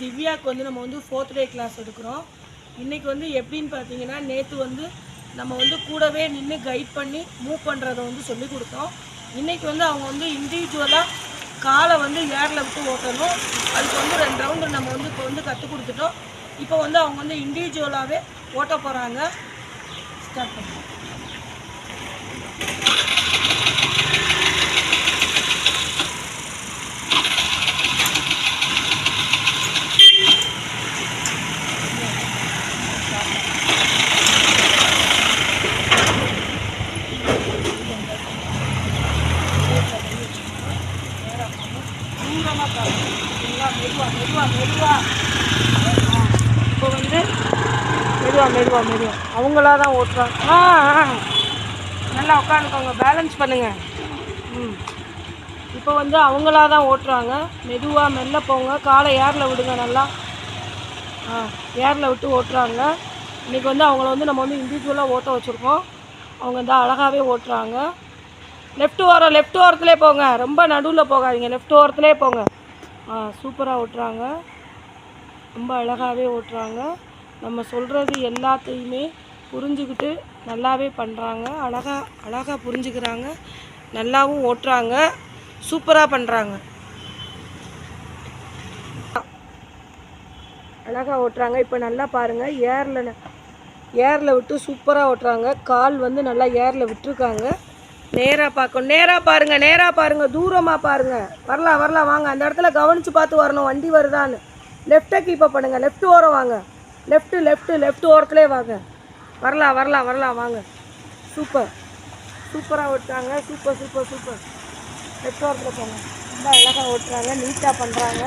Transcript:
திவ்யாவுக்கு வந்து நம்ம வந்து 4th டே கிளாஸ் எடுக்கிறோம். இன்றைக்கி வந்து எப்படின்னு பார்த்தீங்கன்னா, நேற்று வந்து நம்ம வந்து கூடவே நின்று கைட் பண்ணி மூவ் பண்ணுறதை வந்து சொல்லி கொடுத்தோம். இன்றைக்கி வந்து அவங்க வந்து இண்டிவிஜுவலாக காலை வந்து ஏரில் விட்டு ஓட்டணும். அதுக்கு வந்து 2 ரவுண்டு நம்ம வந்து இப்போ வந்து கற்றுக் கொடுத்துட்டோம். இப்போ வந்து அவங்க வந்து இண்டிவிஜுவலாகவே ஓட்ட போகிறாங்க. ஸ்டார்ட் பண்ணுறோம். தூரமாக பாருங்க. மெதுவாக மெதுவாக மெதுவாக இப்போ வந்து மெதுவாக அவங்களா தான் ஓட்டுறாங்க. நல்லா உட்காந்துக்கோங்க, பேலன்ஸ் பண்ணுங்கள். இப்போ வந்து அவங்களா தான் ஓட்டுறாங்க. மெதுவாக மெல்ல போங்க, காலை ஏரில் விடுங்க. நல்லா ஏரில் விட்டு ஓட்டுறாங்க. இன்றைக்கி வந்து அவங்கள வந்து நம்ம வந்து இண்டிவிஜுவலாக ஓட்ட வச்சுருக்கோம். அவங்க வந்து அழகாகவே ஓட்டுறாங்க. லெஃப்ட் ஓரத்துலேயே போங்க, ரொம்ப நடுவில் போகாதீங்க, லெஃப்ட் ஓரத்துலேயே போங்க. சூப்பராக ஓட்டுறாங்க, ரொம்ப அழகாகவே ஓட்டுறாங்க. நம்ம சொல்கிறது எல்லாத்தையுமே புரிஞ்சுக்கிட்டு நல்லாவே பண்ணுறாங்க. அழகாக புரிஞ்சுக்கிறாங்க, நல்லாவும் ஓட்டுறாங்க, சூப்பராக பண்ணுறாங்க. அழகாக ஓட்டுறாங்க. இப்போ நல்லா பாருங்கள், ஏரில் விட்டு சூப்பராக ஓட்டுறாங்க. கால் வந்து நல்லா ஏரில் விட்டுருக்காங்க. நேராக பார்க்கணும், நேராக பாருங்கள், தூரமாக பாருங்கள். வரலாம் வாங்க. அந்த இடத்துல கவனித்து பார்த்து வரணும், வண்டி வருதான்னு. லெஃப்ட்டை கீப்பப் பண்ணுங்கள், லெஃப்ட் ஓரம் வாங்க. லெஃப்ட் ஓரத்துலேயே வாங்க. வரலாம் வாங்க. சூப்பராக ஓட்டுறாங்க. சூப்பர். லெஃப்ட் ஓரத்தில் போங்க. ரொம்ப அழகாக ஓட்டுறாங்க, நீட்டாக பண்ணுறாங்க.